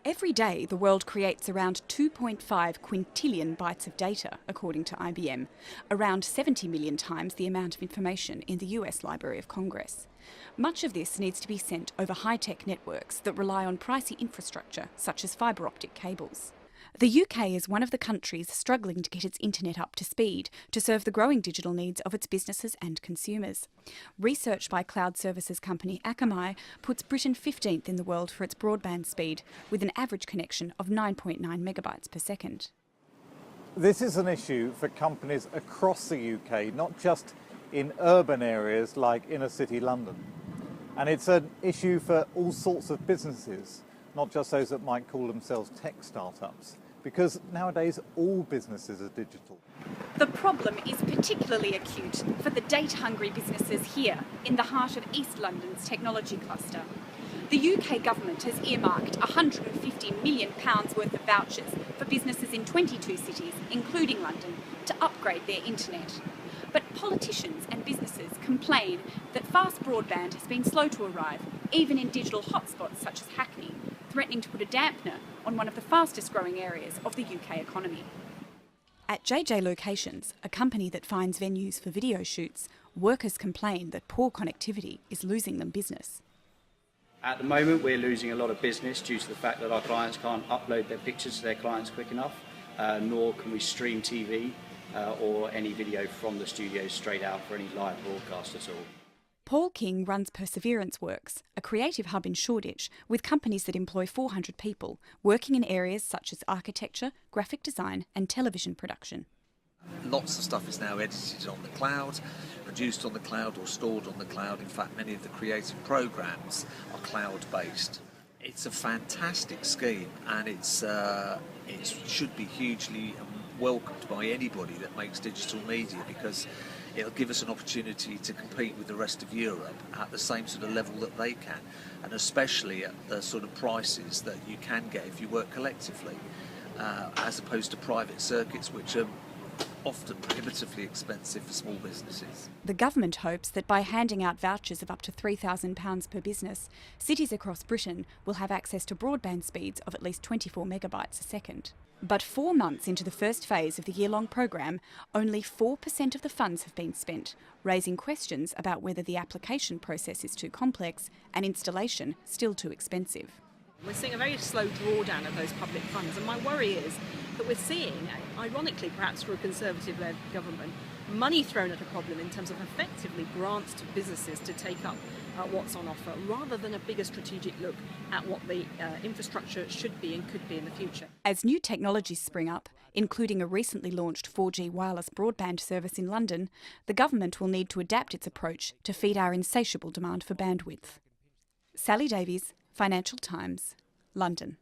Every day, the world creates around 2.5 quintillion bytes of data, according to IBM, around 70 million times the amount of information in the US Library of Congress. Much of this needs to be sent over high-tech networks that rely on pricey infrastructure, such as fibre optic cables. The UK is one of the countries struggling to get its internet up to speed to serve the growing digital needs of its businesses and consumers. Research by cloud services company Akamai puts Britain 15th in the world for its broadband speed, with an average connection of 9.9 megabytes per second. This is an issue for companies across the UK, not just in urban areas like inner city London. And it's an issue for all sorts of businesses, not just those that might call themselves tech startups, because nowadays all businesses are digital. The problem is particularly acute for the data-hungry businesses here in the heart of East London's technology cluster. The UK government has earmarked £150 million worth of vouchers for businesses in 22 cities, including London, to upgrade their internet. But politicians and businesses complain that fast broadband has been slow to arrive, even in digital hotspots such as Hackney, threatening to put a dampener on one of the fastest growing areas of the UK economy. At JJ Locations, a company that finds venues for video shoots, workers complain that poor connectivity is losing them business. At the moment, we're losing a lot of business due to the fact that our clients can't upload their pictures to their clients quick enough, nor can we stream TV or any video from the studio straight out for any live broadcast at all. Paul King runs Perseverance Works, a creative hub in Shoreditch with companies that employ 400 people, working in areas such as architecture, graphic design and television production. Lots of stuff is now edited on the cloud, produced on the cloud or stored on the cloud. In fact, many of the creative programs are cloud-based. It's a fantastic scheme, and it should be hugely welcomed by anybody that makes digital media, because it'll give us an opportunity to compete with the rest of Europe at the same sort of level that they can, and especially at the sort of prices that you can get if you work collectively, as opposed to private circuits, which are often prohibitively expensive for small businesses. The government hopes that by handing out vouchers of up to £3,000 per business, cities across Britain will have access to broadband speeds of at least 24 megabytes a second. But 4 months into the first phase of the year-long program, only 4% of the funds have been spent, raising questions about whether the application process is too complex and installation still too expensive. We're seeing a very slow drawdown of those public funds, and my worry is that we're seeing, ironically perhaps for a Conservative-led government, money thrown at a problem in terms of effectively grants to businesses to take up what's on offer, rather than a bigger strategic look at what the infrastructure should be and could be in the future. As new technologies spring up, including a recently launched 4G wireless broadband service in London, the government will need to adapt its approach to feed our insatiable demand for bandwidth. Sally Davies, Financial Times, London.